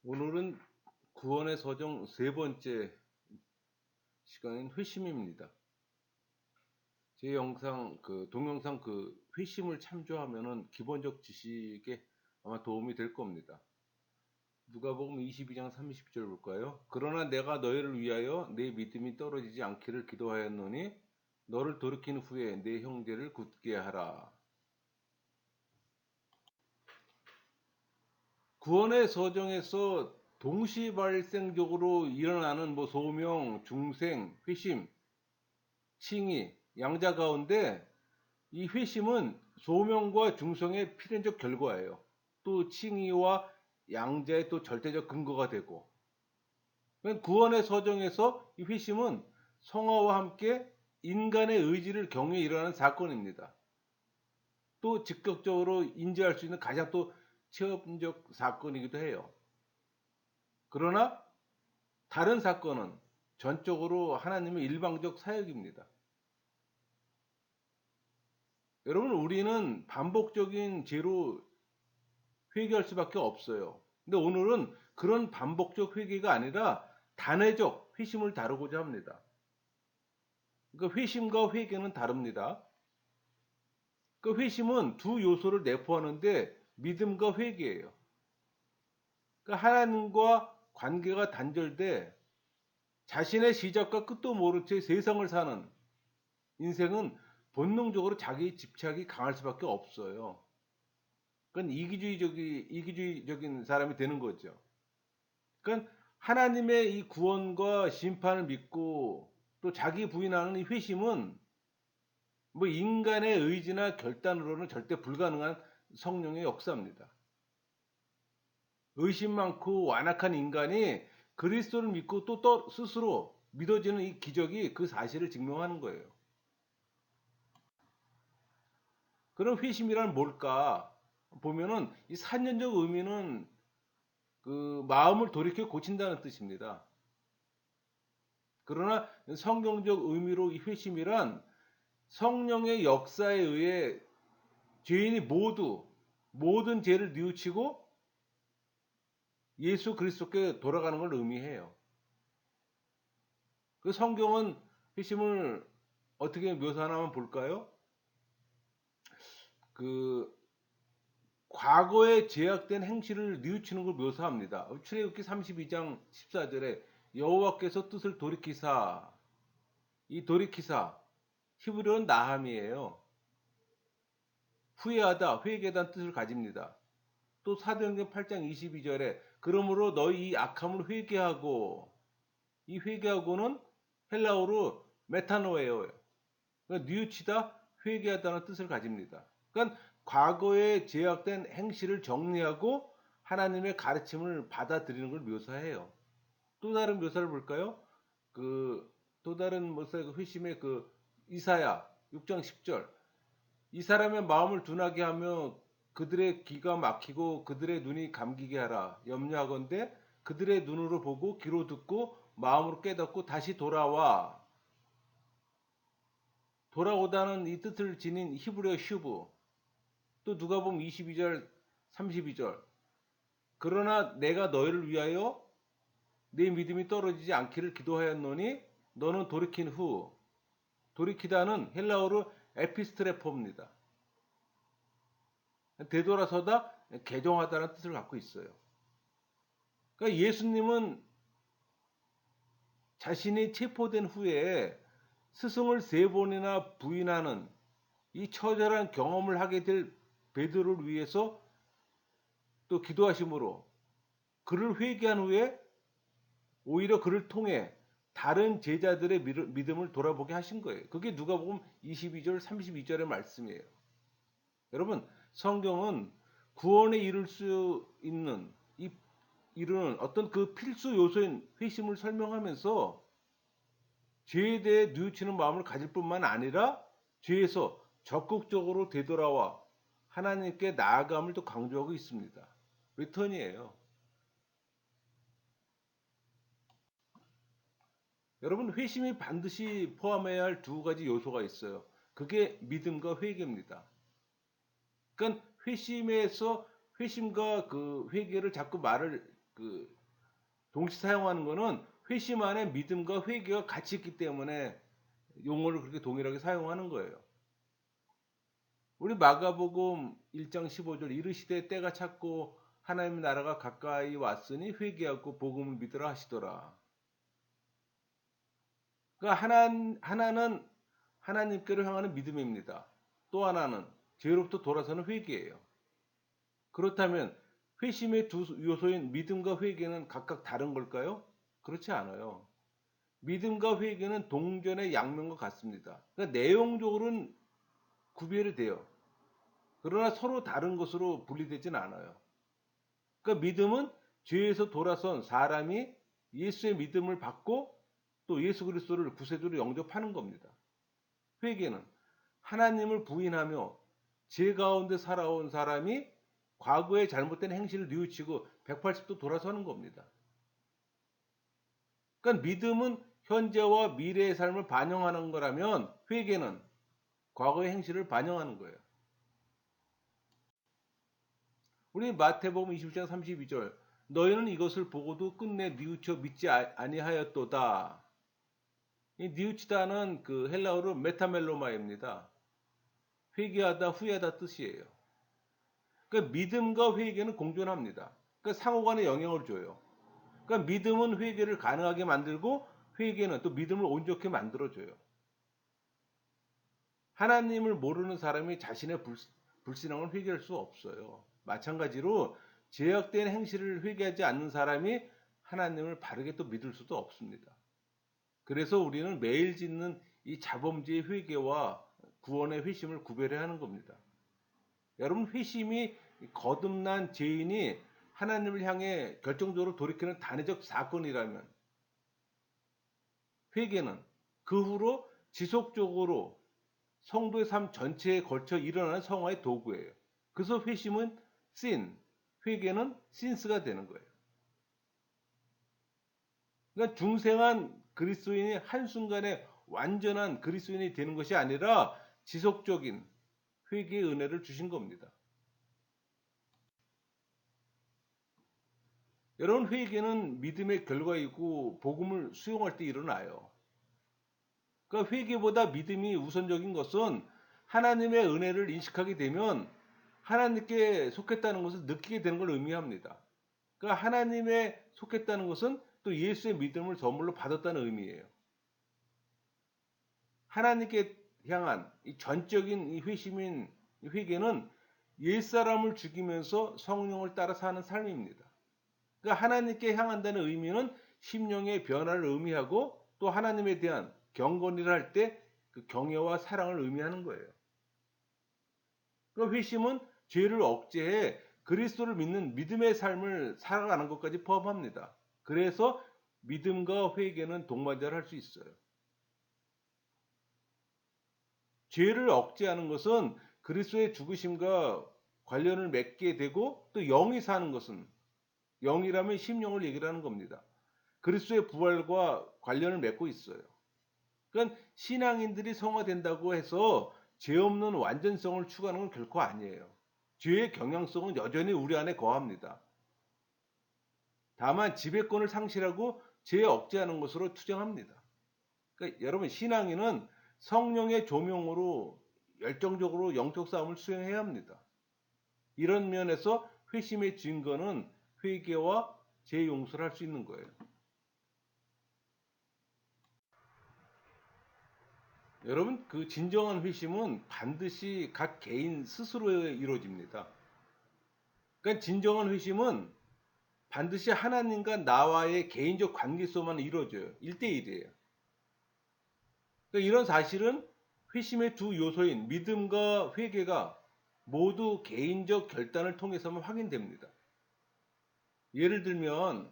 오늘은 구원의 서정 세 번째 시간인 회심입니다. 제 영상 동영상 회심을 참조하면은 기본적 지식에 아마 도움이 될 겁니다. 누가복음 22장 30절 볼까요? 그러나 내가 너희를 위하여 내 믿음이 떨어지지 않기를 기도하였노니 너를 돌이킨 후에 내 형제를 굳게 하라. 구원의 서정에서 동시 발생적으로 일어나는 소명, 중생, 회심, 칭의, 양자 가운데 이 회심은 소명과 중성의 필연적 결과예요. 또 칭의와 양자의 또 절대적 근거가 되고, 구원의 서정에서 이 회심은 성화와 함께 인간의 의지를 경유해 일어나는 사건입니다. 또 즉각적으로 인지할 수 있는 가장 또 체험적 사건이기도 해요. 그러나 다른 사건은 전적으로 하나님의 일방적 사역입니다. 여러분, 우리는 반복적인 죄로 회개할 수밖에 없어요. 근데 오늘은 그런 반복적 회개가 아니라 단회적 회심을 다루고자 합니다. 그러니까 회심과 회개는 다릅니다. 그 회심은 두 요소를 내포하는데 믿음과 회개예요. 그러니까 하나님과 관계가 단절돼 자신의 시작과 끝도 모른 채 세상을 사는 인생은 본능적으로 자기 집착이 강할 수밖에 없어요. 그건 이기주의적인 사람이 되는 거죠. 그러니까 하나님의 이 구원과 심판을 믿고 또 자기 부인하는 이 회심은 인간의 의지나 결단으로는 절대 불가능한 성령의 역사입니다. 의심 많고 완악한 인간이 그리스도를 믿고 또 스스로 믿어지는 이 기적이 그 사실을 증명하는 거예요. 그럼 회심이란 뭘까? 보면은 이 산년적 의미는 그 마음을 돌이켜 고친다는 뜻입니다. 그러나 성경적 의미로 이 회심이란 성령의 역사에 의해 죄인이 모든 죄를 뉘우치고 예수 그리스도께 돌아가는 걸 의미해요. 그 성경은 회심을 어떻게 묘사하나 한번 볼까요? 그 과거에 제약된 행실을 뉘우치는 걸 묘사합니다. 출애굽기 32장 14절에 여호와께서 뜻을 돌이키사, 이 돌이키사 히브리어는 나함이에요. 후회하다, 회개한 뜻을 가집니다. 또 사도행전 8장 22절에 그러므로 너희 이 악함을 회개하고, 이 회개하고는 헬라어로 메타노예요. 그러니까 뉘우치다, 회개하다는 뜻을 가집니다. 그러니까 과거에 제약된 행실을 정리하고 하나님의 가르침을 받아들이는 걸 묘사해요. 또 다른 묘사를 볼까요? 또 다른 그 회심의 이사야 6장 10절. 이 사람의 마음을 둔하게 하며 그들의 귀가 막히고 그들의 눈이 감기게 하라. 염려하건대 그들의 눈으로 보고 귀로 듣고 마음으로 깨닫고 다시 돌아오다는 이 뜻을 지닌 히브리어 슈브. 또 누가복음 22절 32절. 그러나 내가 너희를 위하여 내 믿음이 떨어지지 않기를 기도하였노니 너는 돌이킨 후. 돌이키다는 헬라어로 에피스트레포입니다. 되돌아서다, 개종하다는 뜻을 갖고 있어요. 그러니까 예수님은 자신이 체포된 후에 스승을 세 번이나 부인하는 이 처절한 경험을 하게 될 베드로를 위해서 또 기도하심으로 그를 회개한 후에 오히려 그를 통해 다른 제자들의 믿음을 돌아보게 하신 거예요. 그게 누가복음 22절 32절의 말씀이에요. 여러분, 성경은 구원에 이를 수 있는 이루는 어떤 그 필수 요소인 회심을 설명하면서 죄에 대해 뉘우치는 마음을 가질 뿐만 아니라 죄에서 적극적으로 되돌아와 하나님께 나아감을 또 강조하고 있습니다. 리턴이에요. 여러분, 회심이 반드시 포함해야 할 두 가지 요소가 있어요. 그게 믿음과 회개입니다. 그러니까 회심과 회개를 자꾸 말을 그 동시 사용하는 거는 회심 안에 믿음과 회개가 같이 있기 때문에 용어를 그렇게 동일하게 사용하는 거예요. 우리 마가복음 1장 15절 이르시되 때가 찼고 하나님의 나라가 가까이 왔으니 회개하고 복음을 믿으라 하시더라. 그러니까 하나는 하나님께로 향하는 믿음입니다. 또 하나는 죄로부터 돌아서는 회개예요. 그렇다면 회심의 두 요소인 믿음과 회개는 각각 다른 걸까요? 그렇지 않아요. 믿음과 회개는 동전의 양면과 같습니다. 그러니까 내용적으로는 구별이 돼요. 그러나 서로 다른 것으로 분리되진 않아요. 그러니까 믿음은 죄에서 돌아선 사람이 예수의 믿음을 받고 또 예수 그리스도를 구세주로 영접하는 겁니다. 회개는 하나님을 부인하며 죄 가운데 살아온 사람이 과거의 잘못된 행실을 뉘우치고 180도 돌아서는 겁니다. 그러니까 믿음은 현재와 미래의 삶을 반영하는 거라면 회개는 과거의 행실을 반영하는 거예요. 우리 마태복음 21장 32절 너희는 이것을 보고도 끝내 뉘우쳐 믿지 아니하였도다. 이 뉘우치다는 그 헬라어로 메타멜로마입니다. 회개하다 후회하다 뜻이에요. 그러니까 믿음과 회개는 공존합니다. 그러니까 상호간에 영향을 줘요. 그러니까 믿음은 회개를 가능하게 만들고 회개는 또 믿음을 온전케 만들어줘요. 하나님을 모르는 사람이 자신의 불신앙을 회개할 수 없어요. 마찬가지로 죄악된 행실을 회개하지 않는 사람이 하나님을 바르게 또 믿을 수도 없습니다. 그래서 우리는 매일 짓는 이 자범죄의 회개와 구원의 회심을 구별해야 하는 겁니다. 여러분 회심이 거듭난 죄인이 하나님을 향해 결정적으로 돌이키는 단회적 사건이라면 회개는 그 후로 지속적으로 성도의 삶 전체에 걸쳐 일어나는 성화의 도구예요. 그래서 회심은 sin, 회개는 sins가 되는 거예요. 그러니까 중생한 그리스도인이 한순간에 완전한 그리스도인이 되는 것이 아니라 지속적인 회개의 은혜를 주신 겁니다. 여러분 회개는 믿음의 결과이고 복음을 수용할 때 일어나요. 그러니까 회개보다 믿음이 우선적인 것은 하나님의 은혜를 인식하게 되면 하나님께 속했다는 것을 느끼게 되는 걸 의미합니다. 그러니까 하나님에 속했다는 것은 또 예수의 믿음을 선물로 받았다는 의미예요. 하나님께 향한 이 전적인 이 회심인 회개는 옛사람을 죽이면서 성령을 따라 사는 삶입니다. 그러니까 하나님께 향한다는 의미는 심령의 변화를 의미하고 또 하나님에 대한 경건이라 할 때 그 경외와 사랑을 의미하는 거예요. 그 회심은 죄를 억제해 그리스도를 믿는 믿음의 삶을 살아가는 것까지 포함합니다. 그래서 믿음과 회개는 동반자를 할 수 있어요. 죄를 억제하는 것은 그리스도의 죽으심과 관련을 맺게 되고 또 영이 사는 것은 영이라면 심령을 얘기를 하는 겁니다. 그리스도의 부활과 관련을 맺고 있어요. 그러니까 신앙인들이 성화된다고 해서 죄 없는 완전성을 추구하는 건 결코 아니에요. 죄의 경향성은 여전히 우리 안에 거합니다. 다만 지배권을 상실하고 죄에 억제하는 것으로 투정합니다. 그러니까 여러분 신앙인은 성령의 조명으로 열정적으로 영적 싸움을 수행해야 합니다. 이런 면에서 회심의 증거는 회개와 죄 용서를 할 수 있는 거예요. 여러분 그 진정한 회심은 반드시 각 개인 스스로 이루어집니다. 그러니까 진정한 회심은 반드시 하나님과 나와의 개인적 관계 속만 이루어져요. 1대1이에요. 그러니까 이런 사실은 회심의 두 요소인 믿음과 회개가 모두 개인적 결단을 통해서만 확인됩니다. 예를 들면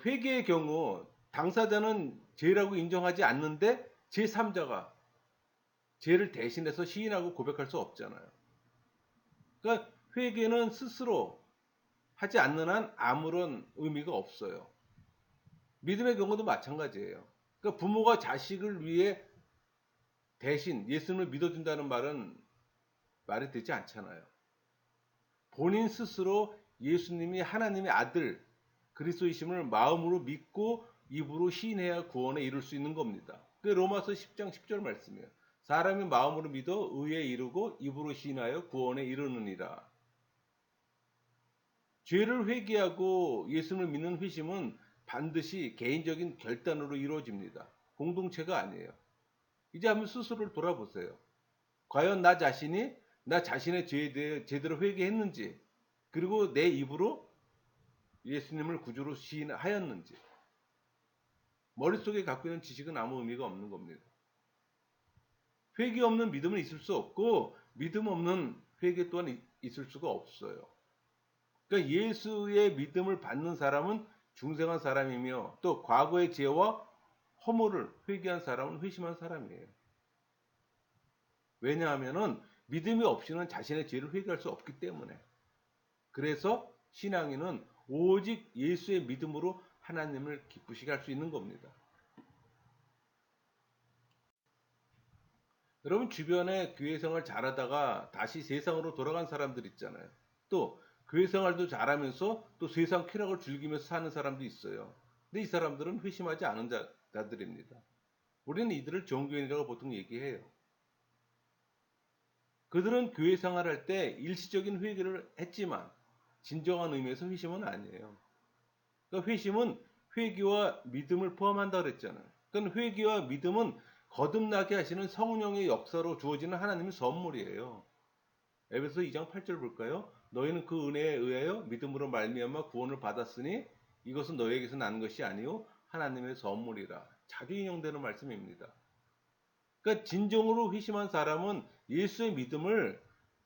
회개의 경우 당사자는 죄라고 인정하지 않는데 제3자가 죄를 대신해서 시인하고 고백할 수 없잖아요. 그러니까 회개는 스스로 하지 않는 한 아무런 의미가 없어요. 믿음의 경우도 마찬가지예요. 그러니까 부모가 자식을 위해 대신 예수님을 믿어준다는 말은 말이 되지 않잖아요. 본인 스스로 예수님이 하나님의 아들 그리스도이심을 마음으로 믿고 입으로 시인해야 구원에 이룰 수 있는 겁니다. 그 로마서 10장 10절 말씀이에요. 사람이 마음으로 믿어 의에 이르고 입으로 시인하여 구원에 이르느니라. 죄를 회개하고 예수님을 믿는 회심은 반드시 개인적인 결단으로 이루어집니다. 공동체가 아니에요. 이제 한번 스스로를 돌아보세요. 과연 나 자신의 죄에 대해 제대로 회개했는지, 그리고 내 입으로 예수님을 구주로 시인하였는지. 머릿속에 갖고 있는 지식은 아무 의미가 없는 겁니다. 회개 없는 믿음은 있을 수 없고 믿음 없는 회개 또한 있을 수가 없어요. 그러니까 예수의 믿음을 받는 사람은 중생한 사람이며 또 과거의 죄와 허물을 회개한 사람은 회심한 사람이에요. 왜냐하면은 믿음이 없이는 자신의 죄를 회개할 수 없기 때문에. 그래서 신앙인은 오직 예수의 믿음으로 하나님을 기쁘시게 할 수 있는 겁니다. 여러분 주변에 교회 생활 잘하다가 다시 세상으로 돌아간 사람들 있잖아요. 또 교회 생활도 잘하면서 또 세상 쾌락을 즐기면서 사는 사람도 있어요. 근데 이 사람들은 회심하지 않은 자들입니다. 우리는 이들을 종교인이라고 보통 얘기해요. 그들은 교회 생활할 때 일시적인 회개를 했지만 진정한 의미에서 회심은 아니에요. 그러니까 회심은 회개와 믿음을 포함한다 그랬잖아요. 그러니까 회개와 믿음은 거듭나게 하시는 성령의 역사로 주어지는 하나님의 선물이에요. 에베소 2장 8절 볼까요? 너희는 그 은혜에 의하여 믿음으로 말미암아 구원을 받았으니 이것은 너희에게서 난 것이 아니요 하나님의 선물이라. 자주 인용되는 말씀입니다. 그러니까 진정으로 회심한 사람은 예수의 믿음을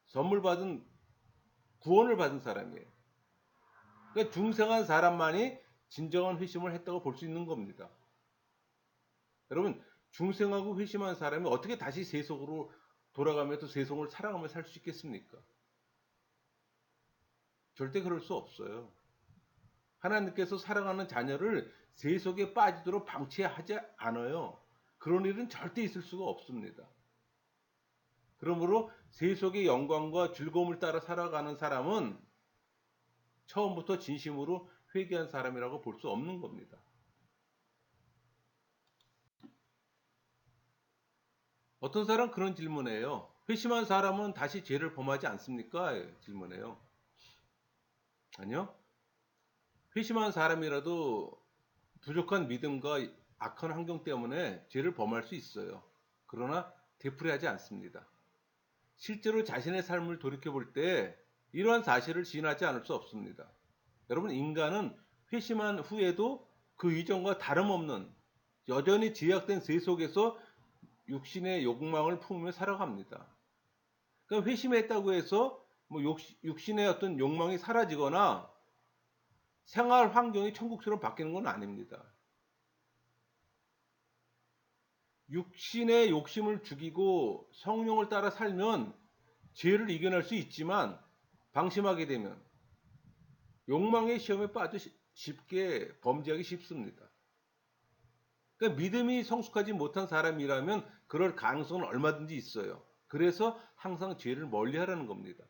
선물 받은 구원을 받은 사람이에요. 그러니까 중생한 사람만이 진정한 회심을 했다고 볼 수 있는 겁니다. 여러분 중생하고 회심한 사람이 어떻게 다시 세속으로 돌아가면서 세속을 살아가며 살 수 있겠습니까? 절대 그럴 수 없어요. 하나님께서 사랑하는 자녀를 세속에 빠지도록 방치하지 않아요. 그런 일은 절대 있을 수가 없습니다. 그러므로 세속의 영광과 즐거움을 따라 살아가는 사람은 처음부터 진심으로 회개한 사람이라고 볼 수 없는 겁니다. 어떤 사람 그런 질문이에요. 회심한 사람은 다시 죄를 범하지 않습니까? 질문해요. 아니요. 회심한 사람이라도 부족한 믿음과 악한 환경 때문에 죄를 범할 수 있어요. 그러나 되풀이하지 않습니다. 실제로 자신의 삶을 돌이켜볼 때 이러한 사실을 지인하지 않을 수 없습니다. 여러분 인간은 회심한 후에도 그 이전과 다름없는 여전히 제약된 세 속에서 육신의 욕망을 품으며 살아갑니다. 그러니까 회심했다고 해서 뭐 육신의 어떤 욕망이 사라지거나 생활 환경이 천국처럼 바뀌는 건 아닙니다. 육신의 욕심을 죽이고 성령을 따라 살면 죄를 이겨낼 수 있지만 방심하게 되면 욕망의 시험에 빠져 쉽게 범죄하기 쉽습니다. 그러니까 믿음이 성숙하지 못한 사람이라면 그럴 가능성은 얼마든지 있어요. 그래서 항상 죄를 멀리하라는 겁니다.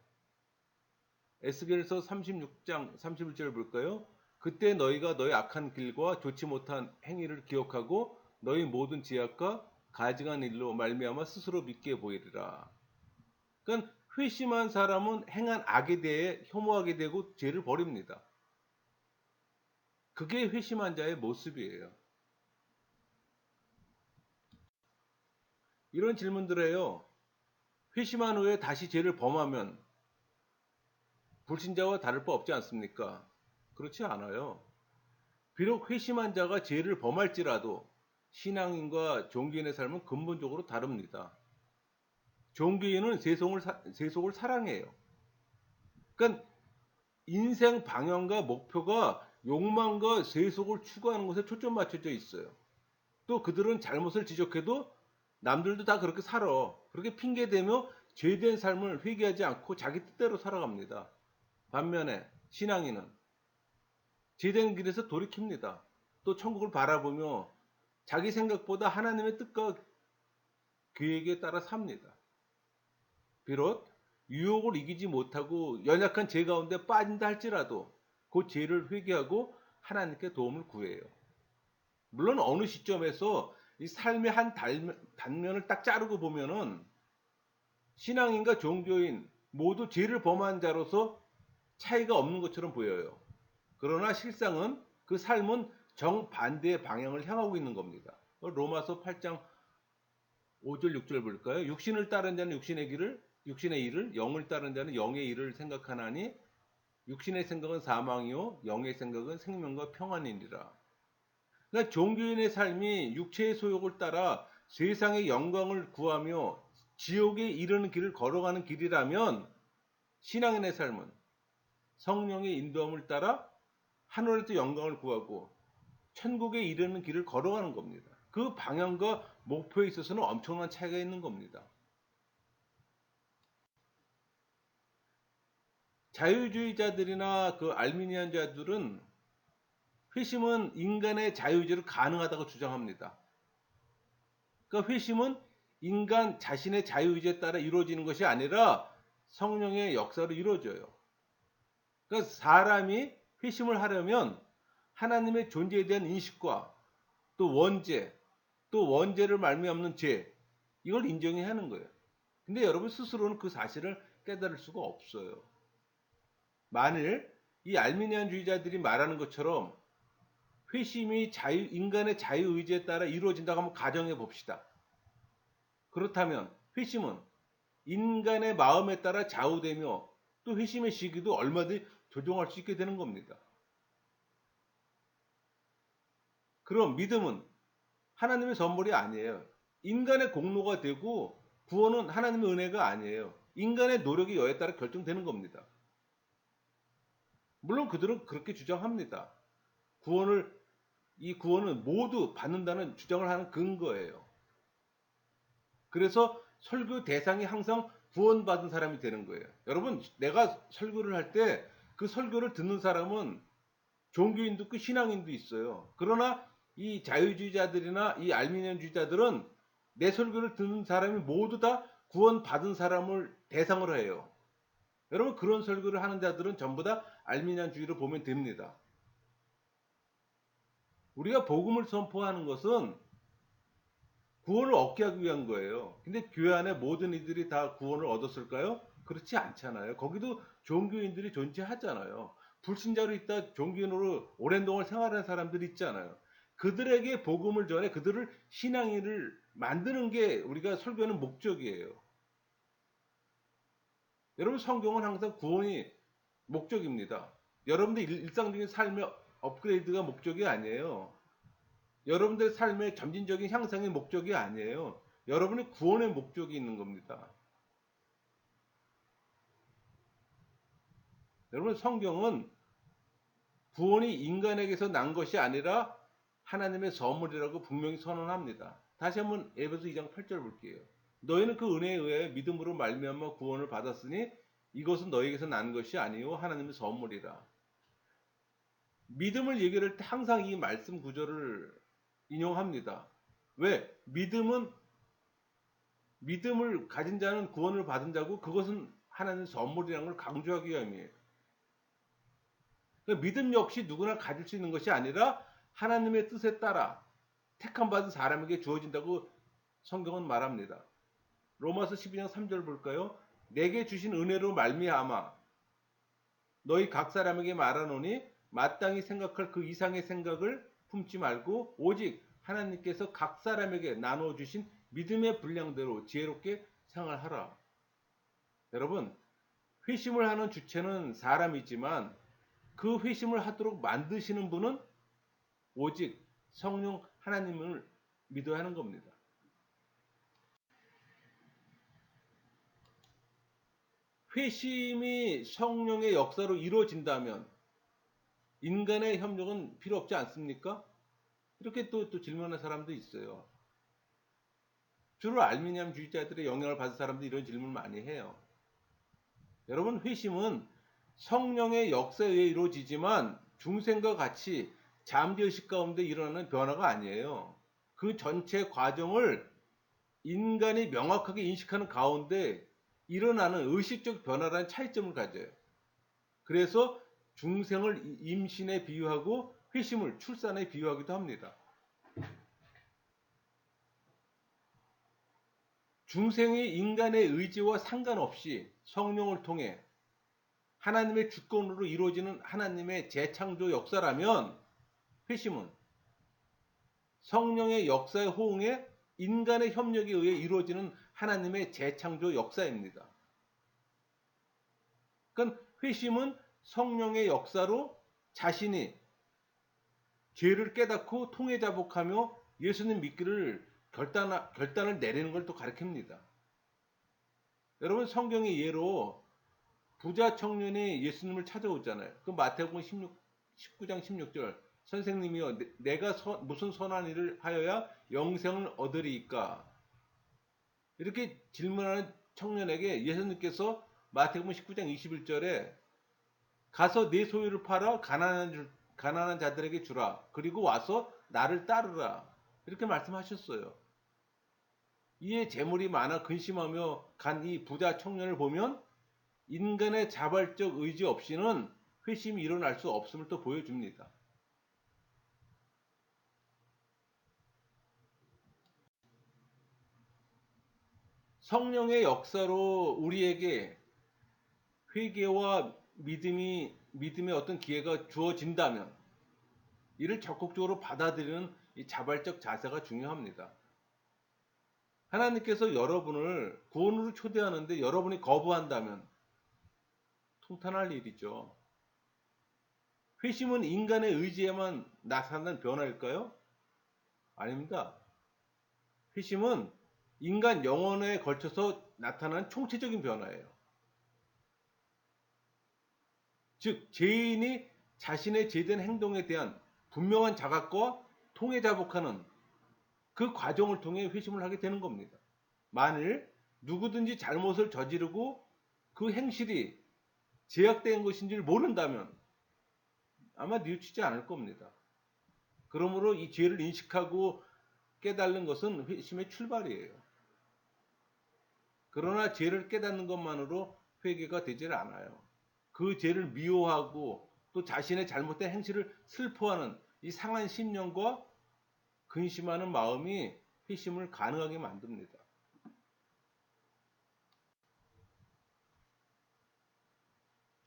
에스겔서 36장 31절 볼까요? 그때 너희가 너희 악한 길과 좋지 못한 행위를 기억하고 너희 모든 죄악과 가증한 일로 말미암아 스스로 믿게 보이리라. 그러니까 회심한 사람은 행한 악에 대해 혐오하게 되고 죄를 버립니다. 그게 회심한 자의 모습이에요. 이런 질문들을 해요. 회심한 후에 다시 죄를 범하면 불신자와 다를 바 없지 않습니까? 그렇지 않아요. 비록 회심한 자가 죄를 범할지라도 신앙인과 종교인의 삶은 근본적으로 다릅니다. 종교인은 세속을 사랑해요. 그러니까 인생 방향과 목표가 욕망과 세속을 추구하는 것에 초점 맞춰져 있어요. 또 그들은 잘못을 지적해도 남들도 다 그렇게 살아. 그렇게 핑계대며 죄된 삶을 회개하지 않고 자기 뜻대로 살아갑니다. 반면에 신앙인은 죄된 길에서 돌이킵니다. 또 천국을 바라보며 자기 생각보다 하나님의 뜻과 계획에 따라 삽니다. 비록 유혹을 이기지 못하고 연약한 죄 가운데 빠진다 할지라도 그 죄를 회개하고 하나님께 도움을 구해요. 물론 어느 시점에서 이 삶의 한 단면을 딱 자르고 보면은 신앙인과 종교인 모두 죄를 범한 자로서 차이가 없는 것처럼 보여요. 그러나 실상은 그 삶은 정반대의 방향을 향하고 있는 겁니다. 로마서 8장 5절 6절 볼까요? 육신을 따른 자는 육신의 일을, 영을 따른 자는 영의 일을 생각하나니 육신의 생각은 사망이요 영의 생각은 생명과 평안이니라. 그러니까 종교인의 삶이 육체의 소욕을 따라 세상의 영광을 구하며 지옥에 이르는 길을 걸어가는 길이라면 신앙인의 삶은 성령의 인도함을 따라 하늘에서 영광을 구하고 천국에 이르는 길을 걸어가는 겁니다. 그 방향과 목표에 있어서는 엄청난 차이가 있는 겁니다. 자유주의자들이나 그 알미니안자들은 회심은 인간의 자유의지로 가능하다고 주장합니다. 그러니까 회심은 인간 자신의 자유의지에 따라 이루어지는 것이 아니라 성령의 역사로 이루어져요. 그러니까 사람이 회심을 하려면 하나님의 존재에 대한 인식과 또 원죄를 말미암는 죄, 이걸 인정해야 하는 거예요. 근데 여러분 스스로는 그 사실을 깨달을 수가 없어요. 만일 이 알미니안주의자들이 말하는 것처럼 회심이 인간의 자유의지에 따라 이루어진다고 한번 가정해 봅시다. 그렇다면 회심은 인간의 마음에 따라 좌우되며 또 회심의 시기도 얼마든지 조정할 수 있게 되는 겁니다. 그럼 믿음은 하나님의 선물이 아니에요. 인간의 공로가 되고 구원은 하나님의 은혜가 아니에요. 인간의 노력이 여에 따라 결정되는 겁니다. 물론 그들은 그렇게 주장합니다. 이 구원은 모두 받는다는 주장을 하는 근거예요. 그래서 설교 대상이 항상 구원받은 사람이 되는 거예요. 여러분, 내가 설교를 할 때 그 설교를 듣는 사람은 종교인도 있고 신앙인도 있어요. 그러나 이 자유주의자들이나 이 알미니안주의자들은 내 설교를 듣는 사람이 모두 다 구원받은 사람을 대상으로 해요. 여러분, 그런 설교를 하는 자들은 전부 다 알미니안주의로 보면 됩니다. 우리가 복음을 선포하는 것은 구원을 얻게 하기 위한 거예요. 근데 교회 안에 모든 이들이 다 구원을 얻었을까요? 그렇지 않잖아요. 거기도 종교인들이 존재하잖아요. 불신자로 있다 종교인으로 오랜 동안 생활하는 사람들이 있잖아요. 그들에게 복음을 전해 그들을 신앙인을 만드는 게 우리가 설교하는 목적이에요. 여러분, 성경은 항상 구원이 목적입니다. 여러분들 일상적인 삶의 업그레이드가 목적이 아니에요. 여러분들의 삶의 점진적인 향상의 목적이 아니에요. 여러분의 구원의 목적이 있는 겁니다. 여러분, 성경은 구원이 인간에게서 난 것이 아니라 하나님의 선물이라고 분명히 선언합니다. 다시 한번 에베소 2장 8절 볼게요. 너희는 그 은혜에 의해 믿음으로 말미암아 구원을 받았으니 이것은 너희에게서 난 것이 아니요 하나님의 선물이라. 믿음을 얘기할 때 항상 이 말씀 구절을 인용합니다. 왜? 믿음을 가진 자는 구원을 받은 자고 그것은 하나님의 선물이라는 걸 강조하기 위함이에요. 그러니까 믿음 역시 누구나 가질 수 있는 것이 아니라 하나님의 뜻에 따라 택함 받은 사람에게 주어진다고 성경은 말합니다. 로마서 12장 3절 볼까요? 내게 주신 은혜로 말미암아 너희 각 사람에게 말하노니 마땅히 생각할 그 이상의 생각을 품지 말고 오직 하나님께서 각 사람에게 나누어 주신 믿음의 분량대로 지혜롭게 생활하라. 여러분, 회심을 하는 주체는 사람이지만 그 회심을 하도록 만드시는 분은 오직 성령 하나님을 믿어야 하는 겁니다. 회심이 성령의 역사로 이루어진다면 인간의 협력은 필요 없지 않습니까? 이렇게 또 질문하는 사람도 있어요. 주로 알미니안주의자들의 영향을 받은 사람들이 이런 질문을 많이 해요. 여러분, 회심은 성령의 역사에 의해 이루어지지만 중생과 같이 잠재의식 가운데 일어나는 변화가 아니에요. 그 전체 과정을 인간이 명확하게 인식하는 가운데 일어나는 의식적 변화라는 차이점을 가져요. 그래서 중생을 임신에 비유하고 회심을 출산에 비유하기도 합니다. 중생이 인간의 의지와 상관없이 성령을 통해 하나님의 주권으로 이루어지는 하나님의 재창조 역사라면, 회심은 성령의 역사에 호응해 인간의 협력에 의해 이루어지는 하나님의 재창조 역사입니다. 그러니까 회심은 성령의 역사로 자신이 죄를 깨닫고 통회자복하며 예수님 믿기를 결단을 내리는 걸 또 가르칩니다. 여러분, 성경의 예로 부자 청년이 예수님을 찾아오잖아요. 그 마태복음 19장 16절, 선생님이여 내가 무슨 선한 일을 하여야 영생을 얻으리이까? 이렇게 질문하는 청년에게 예수님께서 마태복음 19장 21절에 가서 네 소유를 팔아 가난한 자들에게 주라. 그리고 와서 나를 따르라. 이렇게 말씀하셨어요. 이에 재물이 많아 근심하며 간 이 부자 청년을 보면 인간의 자발적 의지 없이는 회심이 일어날 수 없음을 또 보여줍니다. 성령의 역사로 우리에게 회개와 믿음의 어떤 기회가 주어진다면 이를 적극적으로 받아들이는 이 자발적 자세가 중요합니다. 하나님께서 여러분을 구원으로 초대하는데 여러분이 거부한다면 통탄할 일이죠. 회심은 인간의 의지에만 나타나는 변화일까요? 아닙니다. 회심은 인간 영혼에 걸쳐서 나타나는 총체적인 변화예요. 즉, 죄인이 자신의 죄된 행동에 대한 분명한 자각과 통회자복하는 그 과정을 통해 회심을 하게 되는 겁니다. 만일 누구든지 잘못을 저지르고 그 행실이 제약된 것인지를 모른다면 아마 뉘우치지 않을 겁니다. 그러므로 이 죄를 인식하고 깨닫는 것은 회심의 출발이에요. 그러나 죄를 깨닫는 것만으로 회개가 되질 않아요. 그 죄를 미워하고 또 자신의 잘못된 행실을 슬퍼하는 이 상한 심령과 근심하는 마음이 회심을 가능하게 만듭니다.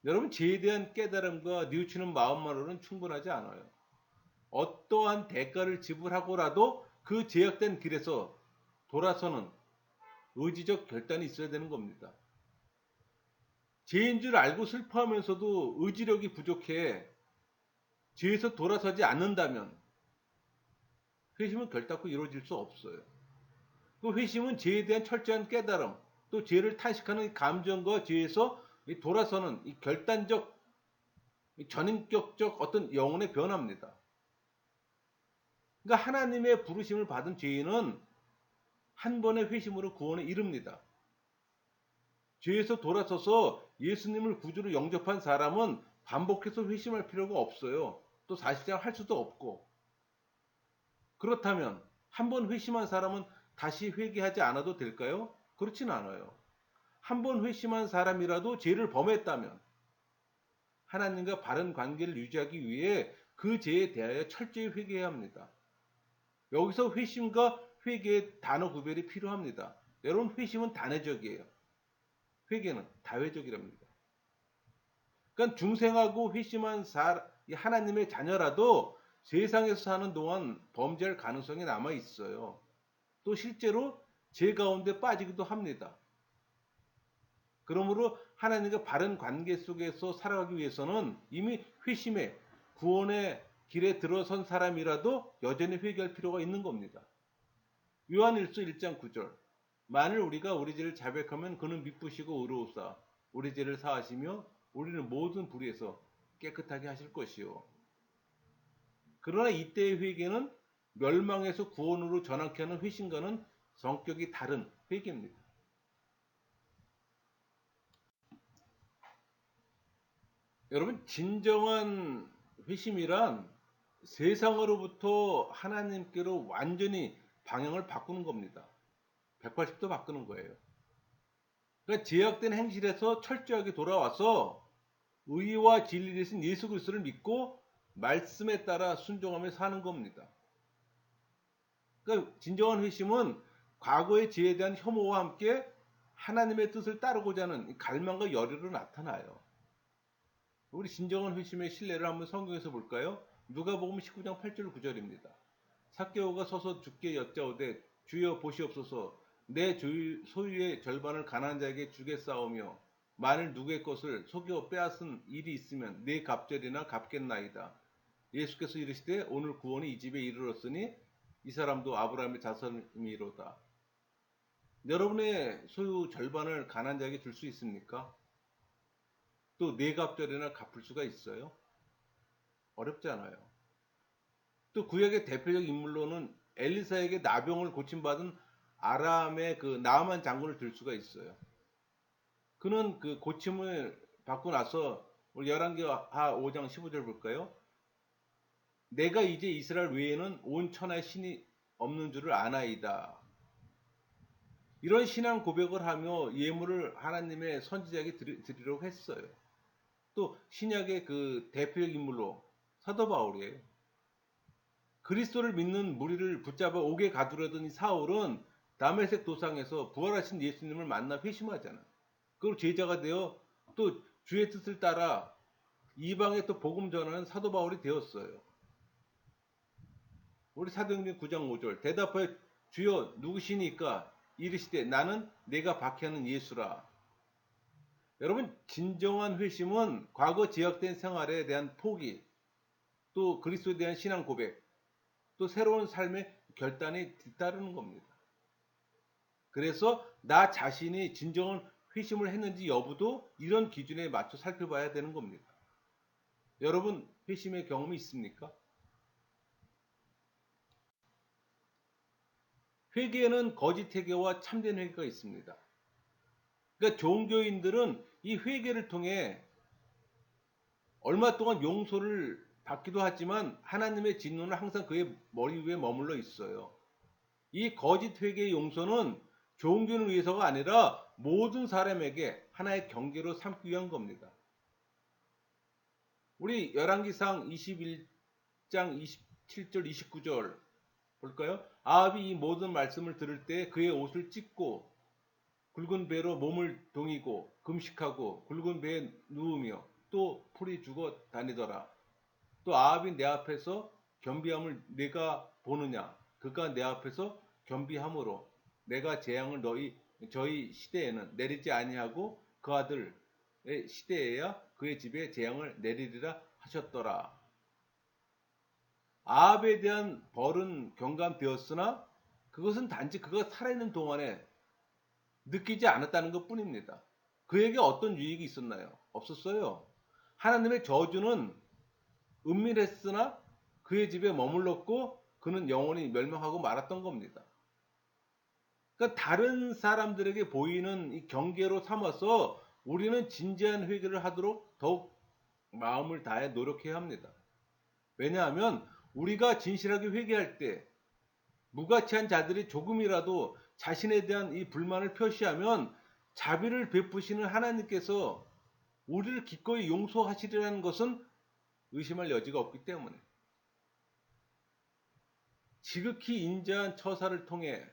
여러분, 죄에 대한 깨달음과 뉘우치는 마음만으로는 충분하지 않아요. 어떠한 대가를 지불하고라도 그 제약된 길에서 돌아서는 의지적 결단이 있어야 되는 겁니다. 죄인 줄 알고 슬퍼하면서도 의지력이 부족해 죄에서 돌아서지 않는다면 회심은 결단코 이루어질 수 없어요. 그 회심은 죄에 대한 철저한 깨달음, 또 죄를 탄식하는 감정과 죄에서 돌아서는 이 결단적, 전인격적 어떤 영혼의 변화입니다. 그러니까 하나님의 부르심을 받은 죄인은 한 번의 회심으로 구원에 이릅니다. 죄에서 돌아서서 예수님을 구주로 영접한 사람은 반복해서 회심할 필요가 없어요. 또 사실상 할 수도 없고. 그렇다면 한 번 회심한 사람은 다시 회개하지 않아도 될까요? 그렇진 않아요. 한 번 회심한 사람이라도 죄를 범했다면 하나님과 바른 관계를 유지하기 위해 그 죄에 대하여 철저히 회개해야 합니다. 여기서 회심과 회개의 단어 구별이 필요합니다. 여러분, 회심은 단회적이에요. 회개는 다회적이랍니다. 그러니까 중생하고 회심한 하나님의 자녀라도 세상에서 사는 동안 범죄할 가능성이 남아 있어요. 또 실제로 죄 가운데 빠지기도 합니다. 그러므로 하나님과 바른 관계 속에서 살아가기 위해서는 이미 회심의 구원의 길에 들어선 사람이라도 여전히 회개할 필요가 있는 겁니다. 요한일서 1장 9절, 만일 우리가 우리 죄를 자백하면 그는 미쁘시고 의로우사 우리 죄를 사하시며 우리는 모든 불의에서 깨끗하게 하실 것이요. 그러나 이때의 회개는 멸망에서 구원으로 전환케 하는 회심과는 성격이 다른 회개입니다. 여러분, 진정한 회심이란 세상으로부터 하나님께로 완전히 방향을 바꾸는 겁니다. 180도 바꾸는 거예요. 그러니까 제약된 행실에서 철저하게 돌아와서 의와 진리 대신 예수 그리스도를 믿고 말씀에 따라 순종하며 사는 겁니다. 그러니까 진정한 회심은 과거의 죄에 대한 혐오와 함께 하나님의 뜻을 따르고자 하는 갈망과 열의로 나타나요. 우리 진정한 회심의 신뢰를 한번 성경에서 볼까요? 누가복음 19장 8절 9절입니다. 삭개오가 서서 주께 여짜오되 주여 보시옵소서 내 소유의 절반을 가난한 자에게 주겠사오며 만일 누구의 것을 속여 빼앗은 일이 있으면 내 갑절이나 갚겠나이다. 예수께서 이르시되 오늘 구원이 이 집에 이르렀으니 이 사람도 아브라함의 자손이로다. 여러분의 소유 절반을 가난한 자에게 줄 수 있습니까? 또 네 갑절이나 갚을 수가 있어요? 어렵지 않아요. 또 구약의 대표적 인물로는 엘리사에게 나병을 고침받은 아람의 그 나아만 장군을 들 수가 있어요. 그는 그 고침을 받고 나서 우리 열왕기하 5장 15절 볼까요? 내가 이제 이스라엘 외에는 온 천하에 신이 없는 줄을 아나이다. 이런 신앙 고백을 하며 예물을 하나님의 선지자에게 드리려고 했어요. 또 신약의 그 대표적 인물로 사도 바울이에요. 그리스도를 믿는 무리를 붙잡아 옥에 가두려던 이 사울은 다메섹 도상에서 부활하신 예수님을 만나 회심하잖아. 그리고 제자가 되어 또 주의 뜻을 따라 이방에 또 복음 전하는 사도 바울이 되었어요. 우리 사도행전 9장 5절 대답하여 주여 누구시니까 이르시되 나는 내가 박해하는 예수라. 여러분 진정한 회심은 과거 제약된 생활에 대한 포기, 또 그리스도에 대한 신앙 고백, 또 새로운 삶의 결단이 뒤따르는 겁니다. 그래서 나 자신이 진정한 회심을 했는지 여부도 이런 기준에 맞춰 살펴봐야 되는 겁니다. 여러분 회심의 경험이 있습니까? 회개에는 거짓 회개와 참된 회개가 있습니다. 그러니까 종교인들은 이 회개를 통해 얼마 동안 용서를 받기도 하지만 하나님의 진노는 항상 그의 머리 위에 머물러 있어요. 이 거짓 회개의 용서는 종교를 위해서가 아니라 모든 사람에게 하나의 경계로 삼기 위한 겁니다. 우리 열왕기상 21장 27절 29절 볼까요? 아합이 이 모든 말씀을 들을 때 그의 옷을 찢고 굵은 배로 몸을 동이고 금식하고 굵은 배에 누우며 또 풀이 죽어 다니더라. 또 아합이 내 앞에서 겸비함을 내가 보느냐? 그가 내 앞에서 겸비함으로 내가 재앙을 저희 시대에는 내리지 아니하고 그 아들의 시대에야 그의 집에 재앙을 내리리라 하셨더라. 아합에 대한 벌은 경감되었으나 그것은 단지 그가 살아있는 동안에 느끼지 않았다는 것 뿐입니다. 그에게 어떤 유익이 있었나요? 없었어요. 하나님의 저주는 은밀했으나 그의 집에 머물렀고 그는 영원히 멸망하고 말았던 겁니다. 그러니까 다른 사람들에게 보이는 이 경계로 삼아서 우리는 진지한 회개를 하도록 더욱 마음을 다해 노력해야 합니다. 왜냐하면 우리가 진실하게 회개할 때 무가치한 자들이 조금이라도 자신에 대한 이 불만을 표시하면 자비를 베푸시는 하나님께서 우리를 기꺼이 용서하시리라는 것은 의심할 여지가 없기 때문에 지극히 인자한 처사를 통해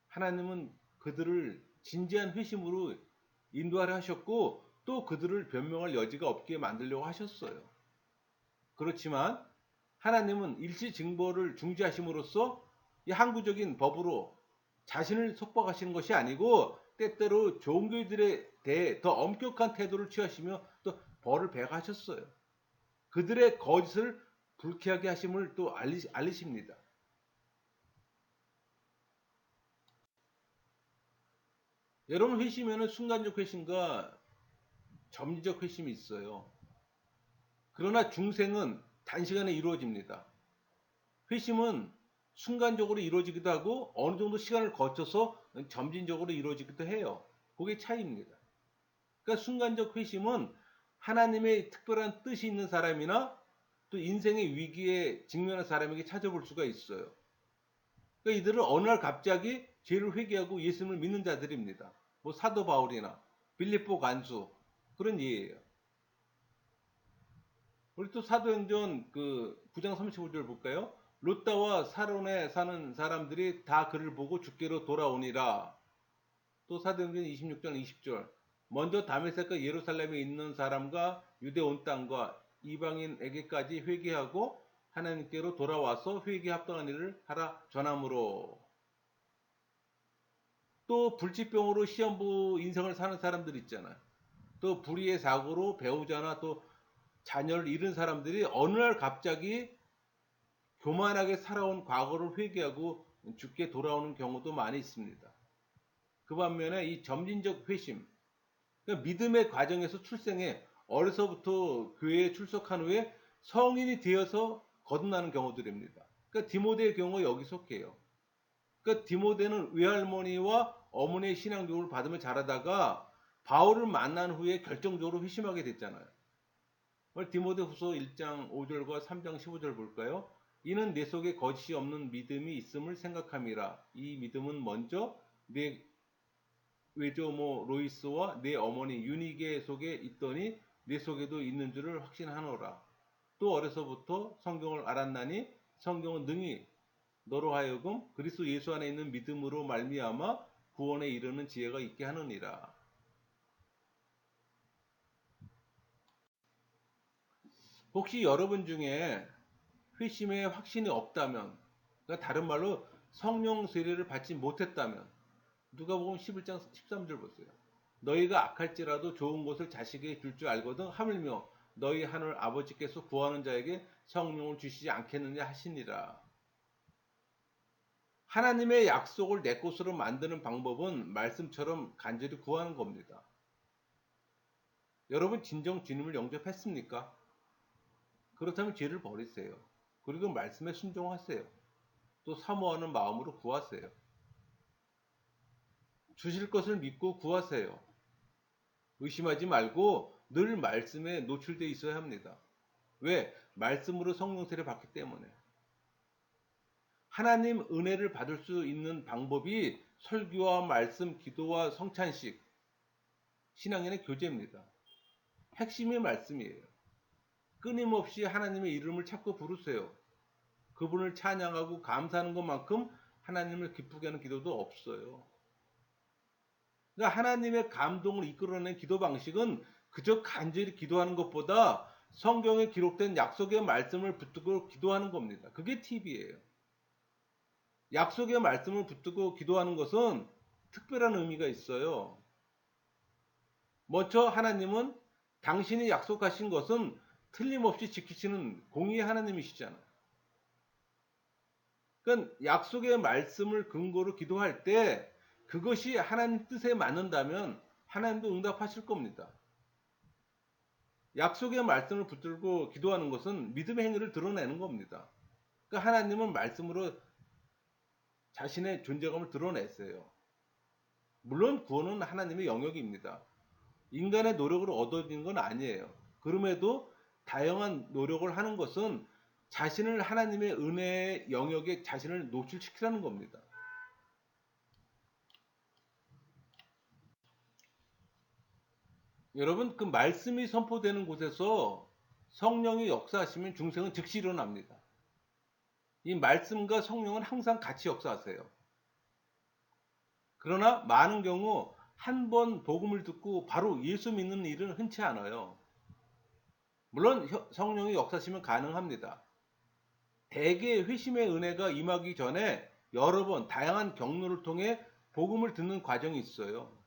하나님은 그들을 진지한 회심으로 인도하려 하셨고 또 그들을 변명할 여지가 없게 만들려고 하셨어요. 그렇지만 하나님은 일시징벌을 중지하심으로써 이 항구적인 법으로 자신을 속박하시는 것이 아니고 때때로 종교인들에 대해 더 엄격한 태도를 취하시며 또 벌을 배가하셨어요. 그들의 거짓을 불쾌하게 하심을 또 알리십니다. 여러분 회심에는 순간적 회심과 점진적 회심이 있어요. 그러나 중생은 단시간에 이루어집니다. 회심은 순간적으로 이루어지기도 하고 어느 정도 시간을 거쳐서 점진적으로 이루어지기도 해요. 그게 차이입니다. 그러니까 순간적 회심은 하나님의 특별한 뜻이 있는 사람이나 또 인생의 위기에 직면한 사람에게 찾아볼 수가 있어요. 그러니까 이들은 어느 날 갑자기 죄를 회개하고 예수님을 믿는 자들입니다. 뭐 사도 바울이나 빌립보 간수 그런 예예요. 우리 또 사도행전 그 9장 35절 볼까요? 롯다와 사론에 사는 사람들이 다 그를 보고 주께로 돌아오니라. 또 사도행전 26장 20절. 먼저 다메섹과 예루살렘에 있는 사람과 유대 온 땅과 이방인에게까지 회개하고 하나님께로 돌아와서 회개에 합당한 일을 하라 전함으로. 또 불치병으로 시험부 인생을 사는 사람들 있잖아요. 또 불의의 사고로 배우자나 또 자녀를 잃은 사람들이 어느 날 갑자기 교만하게 살아온 과거를 회개하고 죽게 돌아오는 경우도 많이 있습니다. 그 반면에 이 점진적 회심, 그러니까 믿음의 과정에서 출생해 어려서부터 교회에 출석한 후에 성인이 되어서 거듭나는 경우들입니다. 그러니까 디모데의 경우 여기 속해요. 그러니까 디모데는 외할머니와 어머니의 신앙교육을 받으며 자라다가 바울을 만난 후에 결정적으로 회심하게 됐잖아요. 디모데 후서 1장 5절과 3장 15절 볼까요? 이는 내 속에 거짓이 없는 믿음이 있음을 생각함이라. 이 믿음은 먼저 내 외조모 로이스와 내 어머니 유니게 속에 있더니 내 속에도 있는 줄을 확신하노라. 또 어려서부터 성경을 알았나니 성경은 능히 너로 하여금 그리스도 예수 안에 있는 믿음으로 말미암아 구원에 이르는 지혜가 있게 하느니라. 혹시 여러분 중에 회심의 확신이 없다면, 그러니까 다른 말로 성령 세례를 받지 못했다면, 누가복음 11장 13절 보세요. 너희가 악할지라도 좋은 것을 자식에게 줄 줄 알거든 하물며 너희 하늘 아버지께서 구하는 자에게 성령을 주시지 않겠느냐 하시니라. 하나님의 약속을 내 것으로 만드는 방법은 말씀처럼 간절히 구하는 겁니다. 여러분 진정 주님을 영접했습니까? 그렇다면 죄를 버리세요. 그리고 말씀에 순종하세요. 또 사모하는 마음으로 구하세요. 주실 것을 믿고 구하세요. 의심하지 말고 늘 말씀에 노출되어 있어야 합니다. 왜? 말씀으로 성령 세례를 받기 때문에. 하나님 은혜를 받을 수 있는 방법이 설교와 말씀, 기도와 성찬식, 신앙인의 교제입니다. 핵심이 말씀이에요. 끊임없이 하나님의 이름을 찾고 부르세요. 그분을 찬양하고 감사하는 것만큼 하나님을 기쁘게 하는 기도도 없어요. 그러니까 하나님의 감동을 이끌어낸 기도 방식은 그저 간절히 기도하는 것보다 성경에 기록된 약속의 말씀을 붙들고 기도하는 겁니다. 그게 팁이에요. 약속의 말씀을 붙들고 기도하는 것은 특별한 의미가 있어요. 먼저 하나님은 당신이 약속하신 것은 틀림없이 지키시는 공의의 하나님이시잖아요. 그러니까 약속의 말씀을 근거로 기도할 때 그것이 하나님 뜻에 맞는다면 하나님도 응답하실 겁니다. 약속의 말씀을 붙들고 기도하는 것은 믿음의 행위를 드러내는 겁니다. 그러니까 하나님은 말씀으로 자신의 존재감을 드러냈어요. 물론 구원은 하나님의 영역입니다. 인간의 노력으로 얻어진 건 아니에요. 그럼에도 다양한 노력을 하는 것은 자신을 하나님의 은혜의 영역에 자신을 노출시키라는 겁니다. 여러분, 그 말씀이 선포되는 곳에서 성령이 역사하시면 중생은 즉시 일어납니다. 이 말씀과 성령은 항상 같이 역사하세요. 그러나 많은 경우 한 번 복음을 듣고 바로 예수 믿는 일은 흔치 않아요. 물론 성령이 역사하시면 가능합니다. 대개 회심의 은혜가 임하기 전에 여러 번 다양한 경로를 통해 복음을 듣는 과정이 있어요.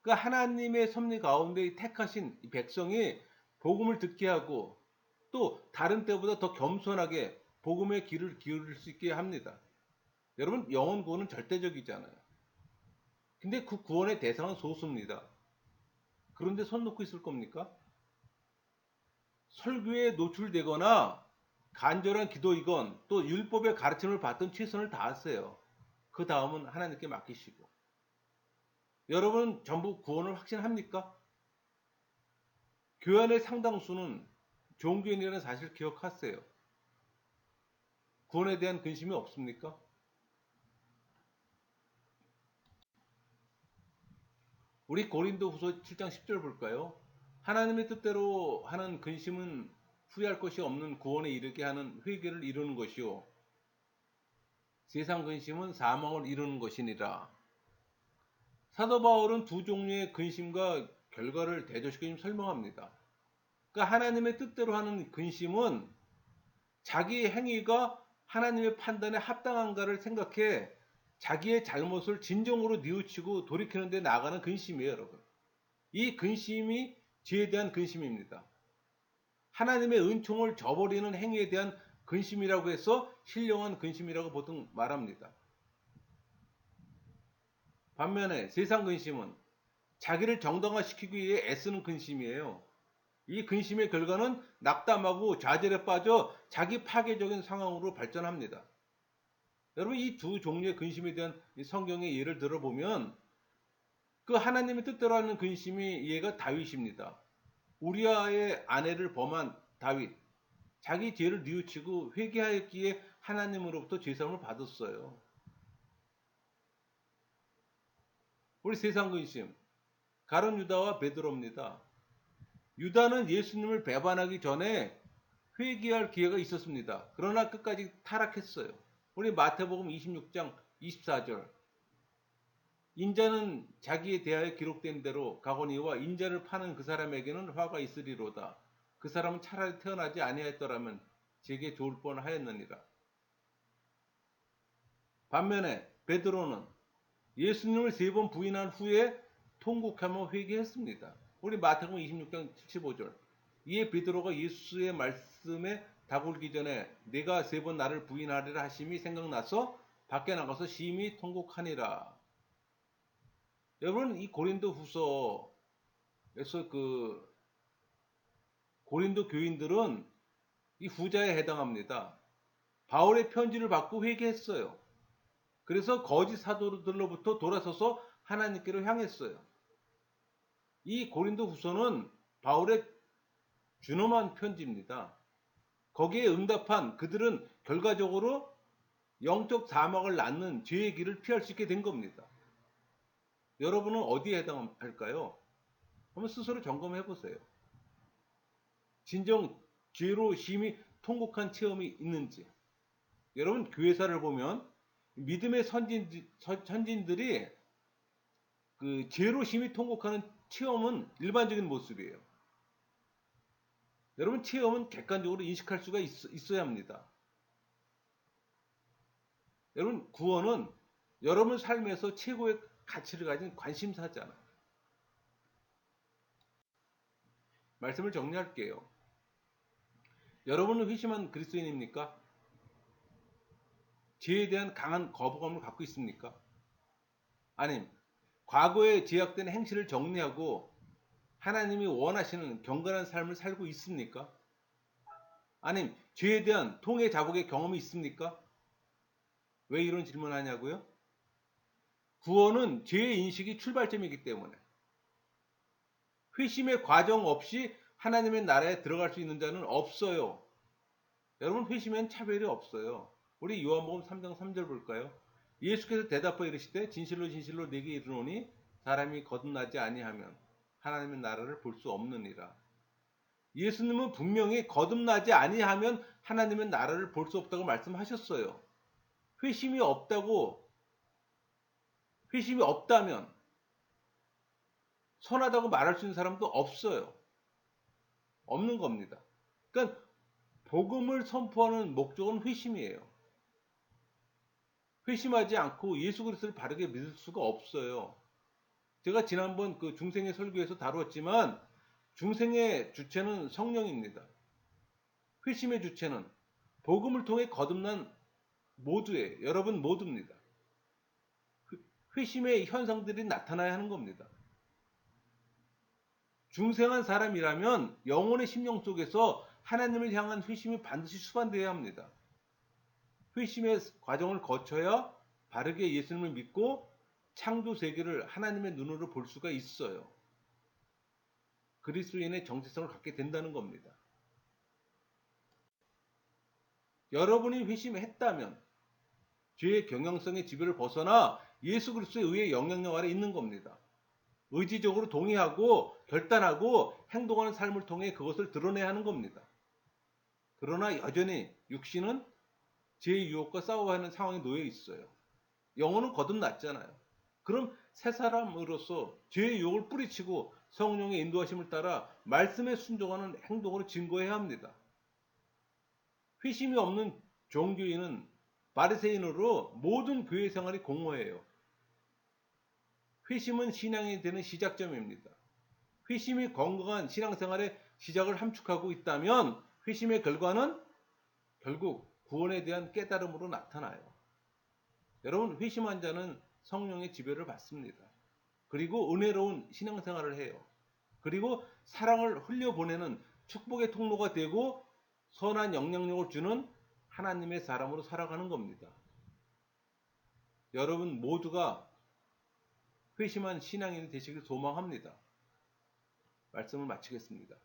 그 하나님의 섭리 가운데 택하신 백성이 복음을 듣게 하고 또 다른 때보다 더 겸손하게 복음의 귀를 기울일 수 있게 합니다. 여러분 영혼 구원은 절대적이잖아요. 근데 그 구원의 대상은 소수입니다. 그런데 손 놓고 있을 겁니까? 설교에 노출되거나 간절한 기도이건 또 율법의 가르침을 받든 최선을 다하세요. 그 다음은 하나님께 맡기시고. 여러분 전부 구원을 확신합니까? 교회 안의 상당수는 종교인이라는 사실을 기억하세요. 구원에 대한 근심이 없습니까? 우리 고린도후서 7장 10절 볼까요? 하나님의 뜻대로 하는 근심은 후회할 것이 없는 구원에 이르게 하는 회개를 이루는 것이요 세상 근심은 사망을 이루는 것이니라. 사도 바울은 두 종류의 근심과 결과를 대조시켜 설명합니다. 그러니까 하나님의 뜻대로 하는 근심은 자기의 행위가 하나님의 판단에 합당한가를 생각해 자기의 잘못을 진정으로 뉘우치고 돌이키는 데 나아가는 근심이에요, 여러분. 이 근심이 죄에 대한 근심입니다. 하나님의 은총을 저버리는 행위에 대한 근심이라고 해서 신령한 근심이라고 보통 말합니다. 반면에 세상 근심은 자기를 정당화시키기 위해 애쓰는 근심이에요. 이 근심의 결과는 낙담하고 좌절에 빠져 자기 파괴적인 상황으로 발전합니다. 여러분, 이 두 종류의 근심에 대한 성경의 예를 들어보면 그 하나님의 뜻대로 하는 근심이 얘가 다윗입니다. 우리아의 아내를 범한 다윗, 자기 죄를 뉘우치고 회개하였기에 하나님으로부터 죄사함을 받았어요. 우리 세상 근심, 가룟 유다와 베드로입니다. 유다는 예수님을 배반하기 전에 회개할 기회가 있었습니다. 그러나 끝까지 타락했어요. 우리 마태복음 26장 24절. 인자는 자기에 대하여 기록된 대로 가거니와 인자를 파는 그 사람에게는 화가 있으리로다. 그 사람은 차라리 태어나지 아니하였더라면 제게 좋을 뻔하였느니라. 반면에 베드로는 예수님을 3번 부인한 후에 통곡하며 회개했습니다. 우리 마태복음 26장 75절. 이에 베드로가 예수의 말씀에 다굴기 전에 내가 3번 나를 부인하리라 하심이 생각나서 밖에 나가서 심히 통곡하니라. 여러분, 이 고린도후서에서 그 고린도 교인들은 이 후자에 해당합니다. 바울의 편지를 받고 회개했어요. 그래서 거짓 사도들로부터 돌아서서 하나님께로 향했어요. 이 고린도후서는 바울의 준엄한 편지입니다. 거기에 응답한 그들은 결과적으로 영적 사막을 낳는 죄의 길을 피할 수 있게 된 겁니다. 여러분은 어디에 해당할까요? 한번 스스로 점검해 보세요. 진정 죄로 심히 통곡한 체험이 있는지. 여러분, 교회사를 보면 믿음의 선진들이 그 죄로 심히 통곡하는 체험은 일반적인 모습이에요. 여러분, 체험은 객관적으로 인식할 수가 있어야 합니다. 여러분, 구원은 여러분 삶에서 최고의 가치를 가진 관심사잖아요. 말씀을 정리할게요. 여러분은 회심한 그리스도인입니까? 죄에 대한 강한 거부감을 갖고 있습니까? 아님, 과거에 제약된 행실을 정리하고 하나님이 원하시는 경건한 삶을 살고 있습니까? 아님, 죄에 대한 통해 자복의 경험이 있습니까? 왜 이런 질문하냐고요? 구원은 죄의 인식이 출발점이기 때문에 회심의 과정 없이 하나님의 나라에 들어갈 수 있는 자는 없어요. 여러분, 회심엔 차별이 없어요. 우리 요한복음 3장 3절 볼까요? 예수께서 대답하여 이르시되 진실로 진실로 네게 이르노니 사람이 거듭나지 아니하면 하나님의 나라를 볼 수 없느니라. 예수님은 분명히 거듭나지 아니하면 하나님의 나라를 볼 수 없다고 말씀하셨어요. 회심이 없다면 선하다고 말할 수 있는 사람도 없어요. 없는 겁니다. 그러니까 복음을 선포하는 목적은 회심이에요. 회심하지 않고 예수 그리스도를 바르게 믿을 수가 없어요. 제가 지난번 그 중생의 설교에서 다루었지만 중생의 주체는 성령입니다. 회심의 주체는 복음을 통해 거듭난 여러분 모두입니다. 회심의 현상들이 나타나야 하는 겁니다. 중생한 사람이라면 영혼의 심령 속에서 하나님을 향한 회심이 반드시 수반되어야 합니다. 회심의 과정을 거쳐야 바르게 예수님을 믿고 창조 세계를 하나님의 눈으로 볼 수가 있어요. 그리스도인의 정체성을 갖게 된다는 겁니다. 여러분이 회심했다면 죄의 경향성의 지배를 벗어나 예수 그리스도의 의의 영향력 아래 있는 겁니다. 의지적으로 동의하고 결단하고 행동하는 삶을 통해 그것을 드러내야 하는 겁니다. 그러나 여전히 육신은 죄의 유혹과 싸워야 하는 상황에 놓여 있어요. 영혼은 거듭났잖아요. 그럼 새 사람으로서 죄의 유혹을 뿌리치고 성령의 인도하심을 따라 말씀에 순종하는 행동으로 증거해야 합니다. 회심이 없는 종교인은 바리새인으로 모든 교회 생활이 공허해요. 회심은 신앙이 되는 시작점입니다. 회심이 건강한 신앙생활의 시작을 함축하고 있다면 회심의 결과는 결국 구원에 대한 깨달음으로 나타나요. 여러분, 회심한 자는 성령의 지배를 받습니다. 그리고 은혜로운 신앙생활을 해요. 그리고 사랑을 흘려보내는 축복의 통로가 되고 선한 영향력을 주는 하나님의 사람으로 살아가는 겁니다. 여러분 모두가 회심한 신앙인이 되시길 소망합니다. 말씀을 마치겠습니다.